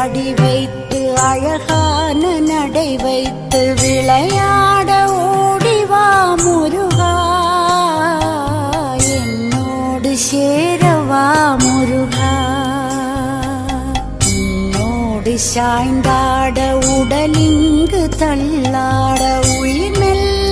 அடி வைத்து அழகான நடை வைத்து விளையாட ஓடிவா முருகா, என்னோடு சேரவா முருகா. உன்னோடு சாய்ந்தாட உடலிங்கு தள்ளாட உயிர் மெல்ல